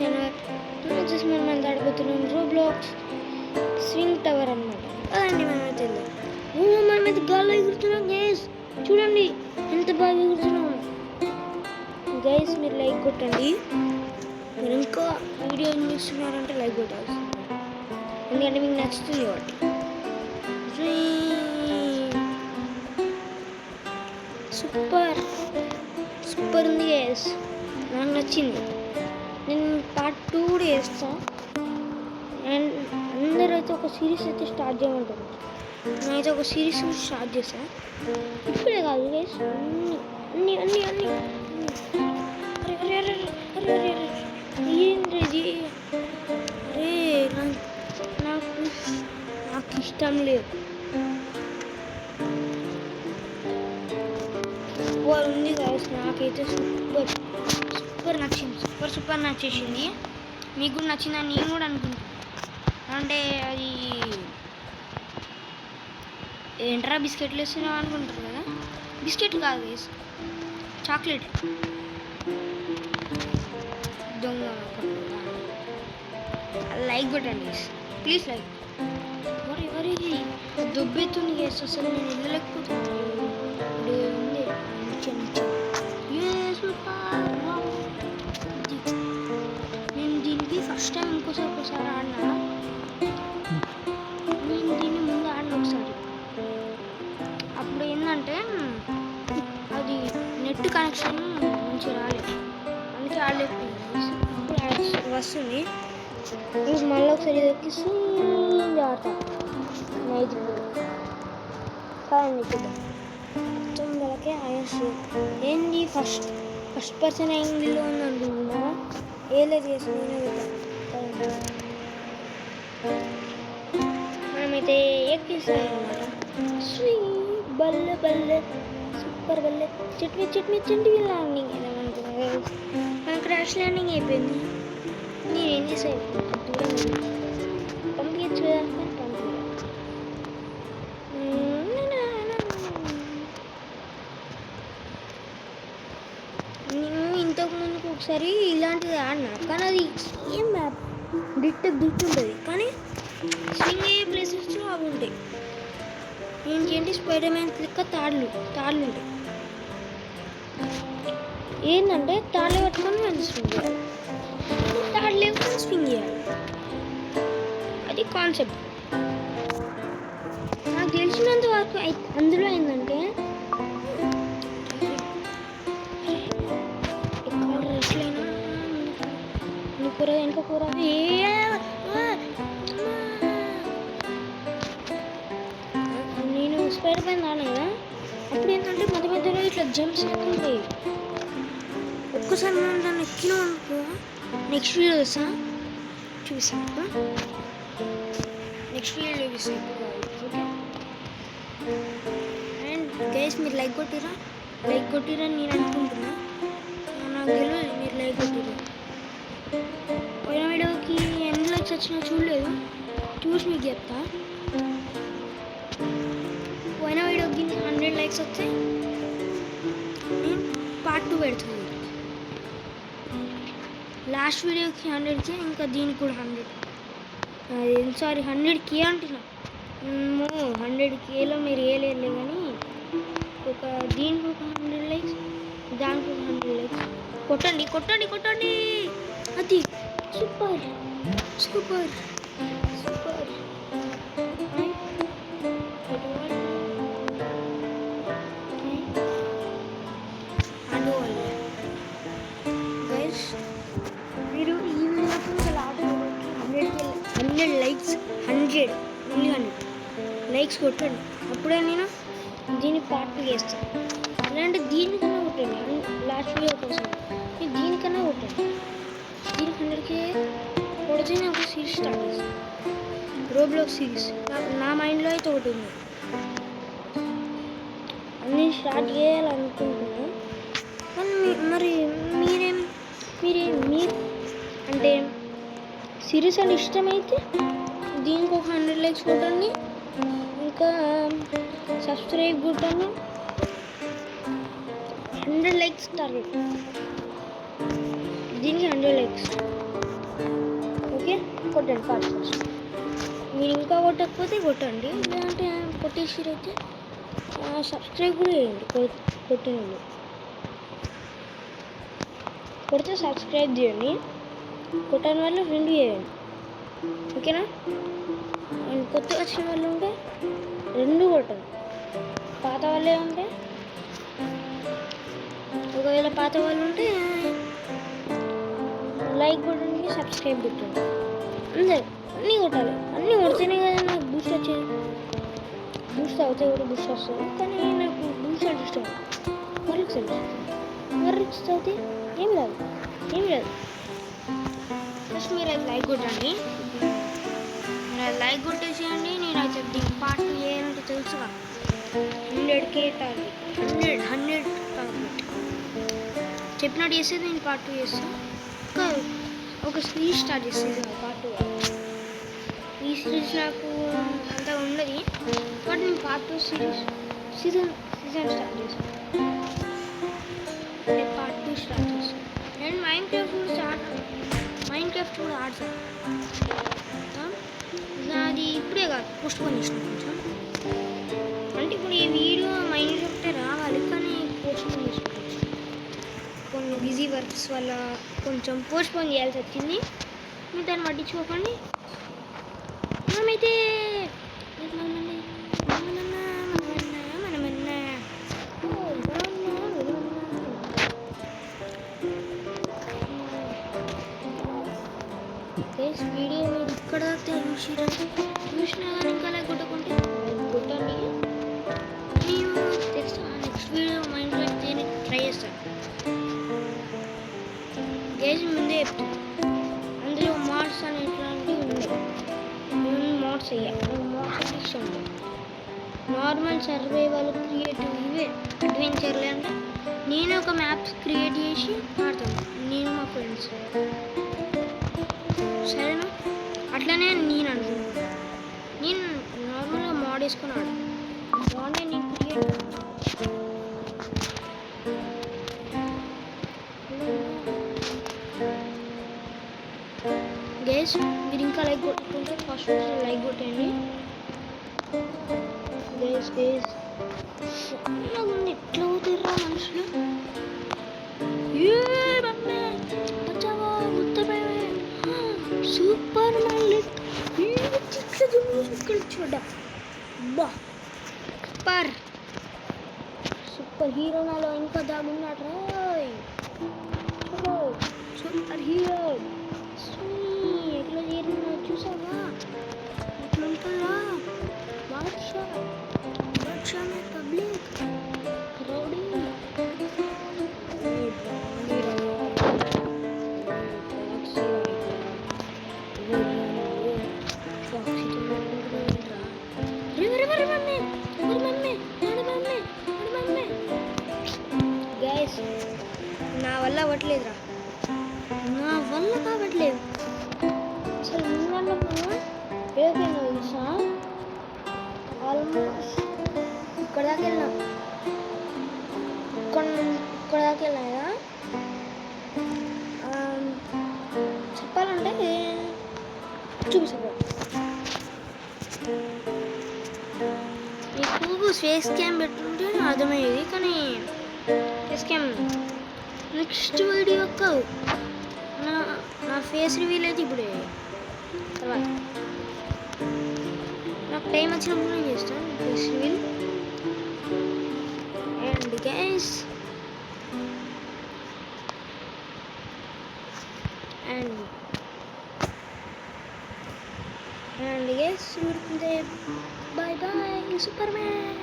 Channel. వచ్చేసి మనం ఆడబోతున్నాం Roblox swing tower అనమాట. అదండి మనమైతే మనమైతే గాల్లో ఎగురుతున్నాం గైస్. చూడండి ఎంత బాగా ఎగురుతున్నాం గైస్. మీరు లైక్ కొట్టండి. మీరు ఇంకా వీడియో చూస్తున్నారంటే లైక్ కొట్టాల్సింది, ఎందుకంటే మీకు నచ్చుతుంది కాబట్టి. సూపర్ సూపర్ ఉంది గైస్, నాకు నచ్చింది. నేను పార్ట్ 2 కూడా చేస్తాను. అండ్ అందరూ అయితే ఒక సిరీస్ అయితే స్టార్ట్ చేయమంటారు. నేనైతే ఒక సిరీస్ స్టార్ట్ చేస్తాను. ఇప్పుడే కాదు గైస్, అన్నీ అన్నీ అన్నీ అరే అరే అరే అరే అరే అరే ఏంటి అరే నాకు నాకు ఇష్టం లేదు. సూపర్ ఉంది గైస్, నాకైతే సూపర్ సూపర్ నచ్చింది. సూపర్ నచ్చేసింది. మీకు కూడా నచ్చిందని నేను కూడా అనుకుంటున్నాను. అంటే అది ఏంట్రా బిస్కెట్లు వేస్తున్నావు అనుకుంటారు కదా, బిస్కెట్ కాదు గైస్, చాక్లెట్. దొంగ లైక్ కొట్టండి గైస్, ప్లీజ్ లైక్. ఎవరికి దుబ్బెత్తుంది గైస్, అసలు నేను వెళ్ళలేకపోతున్నాను. నేను దీనికి ఫస్ట్ టైం ఒకసారి ఆడినా. నేను దీన్ని ముందు ఆడిన ఒకసారి. అప్పుడు ఏంటంటే అది నెట్ కనెక్షన్ మంచిగా రాలేదు, అందుకే ఆడలేకపోయింది. ఇప్పుడు వస్తుంది. ఇప్పుడు మళ్ళీ ఒకసారి ఎక్కిస్తూ ఆడతా నైట్ కాదండి. తొందరకే ఐఎస్ ఏంటి ఫస్ట్ పర్సన్ యాంగిల్లో ఉంది అనుకుంటున్నారా? ఏలేదు చేసి మనమైతే ఎక్కిస్తాం అనమాట. బల్లె బల్లె సూపర్ బల్లె చెట్టు ల్యాండింగ్ ఏమనుకున్నా మన క్రాష్ ల్యాండింగ్ అయిపోయింది. నేనేం చేసాను పంపించచ్చు కదా, నేను ఇంతకు ముందుకు ఒకసారి ఇలాంటిది ఆడినా, కానీ అది ఏం మ్యాప్ దిట్టు ఉంటుంది, కానీ స్వింగ్ అయ్యే ప్లేసెస్లో అవి ఉంటాయి. ఏంటి స్పైడర్ మ్యాన్ లెక్క తాళ్ళు ఉంటాయి. ఏంటంటే తాళ్ళు పట్టుకొని మనం స్వింగ్ చేయాలి, తాళ్ళు లేకుండా స్వింగ్ చేయాలి. అది కాన్సెప్ట్. నాకు తెలిసినంత వరకు అందులో ఏంటంటే కూర వెనక కూర నేను స్పైడర్ పైన రాను కదా, అప్పుడు ఏంటంటే మధ్యలో ఇట్లా జంప్స్ ఉంటాయి. ఒక్కసారి మనం దాన్ని ఎక్కినాం అనుకో, నెక్స్ట్ వీడియో చూపిస్తాను. నెక్స్ట్ వీడియో చూపిస్తాను. ఓకే. అండ్ గైస్ మీరు లైక్ కొట్టిరా నేను అనుకుంటున్నా. నాకు తెలియదు మీరు లైక్ కొట్టిరా. పోయిన వీడియోకి ఎన్ని లైక్స్ వచ్చినా చూడలేదు, చూసి మీకు చెప్తా. పోయిన వీడియోకి 100 లైక్స్ వస్తే నేను పార్ట్ 2 పెడుతున్నాను. లాస్ట్ వీడియోకి 100K, ఇంకా దీనికి కూడా 100. సారీ 100K అంటున్నా. 100Kలో మీరు వేయలేరులే, కానీ దీనికి ఒక 100 లైక్స్, దానికి ఒక 100 లైక్స్ కొట్టండి. అది సూపర్ గైస్. మీరు ఈ వీడియోకి 100 లైక్స్ 100 లైక్స్ కొట్టండి, అప్పుడే నేను దీన్ని పార్ట్ 2 చేస్తాను. అలాంటి దీనికన్నా కొట్టండి, లాస్ట్ వీడియో కోసం దీనికన్నా కొట్టండి. దీనికి 100K కొడితే నేను ఒక సిరీస్ స్టార్ట్ చేస్తాను, రోబ్లాక్స్ సిరీస్. నా మైండ్లో అయితే ఒకటి ఉంది, అన్నీ స్టార్ట్ చేయాలనుకుంటున్నాను. కానీ మరి మీరు అంటే సిరీస్ అని ఇష్టమైతే దీనికి ఒక 100 లైక్స్ కొట్టండి, ఇంకా సబ్స్క్రైబ్ కొట్టండి. 100 లైక్స్ టార్గెట్, దీనికి 100 లైక్స్. కొట్టండి పార్ట్ ఫస్ట్. మీరు ఇంకా కొట్టకపోతే కొట్టండి, లేదంటే కొట్టేసిరైతే సబ్స్క్రైబ్ కూడా చేయండి. కొట్టినండి కొడితే సబ్స్క్రైబ్ చేయండి, కొట్టని వాళ్ళు రెండు చేయండి. ఓకేనా? అండ్ కొత్తగా వచ్చిన వాళ్ళు ఉంటే రెండు కొట్టండి. పాత వాళ్ళే ఉంటే, ఒకవేళ పాత వాళ్ళు ఉంటే లైక్ కొట్టండి, సబ్స్క్రైబ్ కొట్టండి. అందరు అన్నీ కొట్టాలి. అన్నీ కొడితేనే కదా నాకు బూస్ట్ వచ్చేది. బూస్ట్ అవుతాయి కూడా బూస్ట్ వస్తుంది, కానీ నాకు బూస్ట్ అంటే ఇష్టం. వర్క్స్ అంటే వర్క్స్ అయితే ఏమి రాదు. ఫస్ట్ మీరు అది లైక్ కొట్టండి. మీరు అది లైక్ కొట్టేసేయండి. నేను అయితే దీనికి పార్ట్ చేయాలంటే తెలుసుగా 100K టార్గెట్, 100 టార్గెట్ చెప్పినట్టు చేస్తే నేను పార్ట్ 2 చేస్తాను. ఒక సిరీస్ స్టార్ట్ చేస్తుంది పార్ట్ 2. ఈ సిరీస్ నాకు అంత ఉండదు, బట్ నేను పార్ట్ 2 సీజన్ స్టార్ట్ చేస్తాను. నేను పార్ట్ 2 స్టార్ట్ చేస్తాను. నేను మైన్క్రాఫ్ట్ కూడా ఆడతాను. అది ఇప్పుడే కాదు, పోస్ట్ పోన్ చేసిన కొంచెం. అంటే ఇప్పుడు ఈ వీడియో మైన్క్రాఫ్ట్ రావాలి, కానీ పోస్ట్ పోన్ చేసిన కొన్ని బిజీ వర్క్స్ వల్ల కొంచెం పోస్ట్ పోన్ చేయాల్సి వచ్చింది. మీరు దాన్ని పట్టించుకోకండి. మనమైతే వీడియో మీరు ఇక్కడ దాకా చూసినా కానీ ఇంకా లైక్ కొట్టకుంటే కొట్టండి. నేను నెక్స్ట్ వీడియో మైండ్క్రాఫ్ట్ ట్రై చేస్తాను. గైస్ ముందే చెప్తాను, అందులో మోడ్స్ అనేటువంటివి ఉన్నాయి. నేను మోడ్స్ అంటే ఇష్టం. నార్మల్ సర్వైవల్ క్రియేటివ్ ఇవే అడ్వెంచర్లే అంటే నేను ఒక మ్యాప్స్ క్రియేట్ చేసి ఆడతాను, నేను మా ఫ్రెండ్స్. సరేనా? అట్లనే నేను అనుకుంటున్నాను. నేను నార్మల్గా మోడ్ వేసుకుని ఆడ మోడే నేను క్రియేట్ గైస్. మీరు ఇంకా లైక్ కొట్టుకుంటే ఫస్ట్ లైక్ కొట్టండి గైస్. ఎట్లా అవుతారా మనుషులు? సూపర్ మైలెట్ చూడ బా సూపర్ హీరో నాలో ఇంకా దాగున్నాడు. సూపర్ హీరో ఎట్లా చేరిన చూసావా? ఎట్లా ఉంటుందా? Badshah public rowdy. గైస్ నా వల్ల అవ్వట్లేదురా, కావట్లేదు అసలు. ముందన్నప్పుడు ఏదైనా తెలుసా, ఆల్మోస్ట్ ఇక్కడ దాకా వెళ్ళాం కదా. చెప్పాలంటే చూపిస్తాను మీకు. ఫేస్ క్యామ్ పెట్టుంటే అర్థమయ్యేది, కానీ ఫేస్ క్యామ్ నెక్స్ట్ వీడియో కాదు. నా ఫేస్ రివీల్ అయితే ఇప్పుడు తర్వాత నాకు టైం వచ్చినప్పుడు నేను చేస్తాను ఫేస్ రివీల్. అండ్ గైస్ చూడుకుంటే బాయ్ బాయ్ సూపర్ మ్యాన్.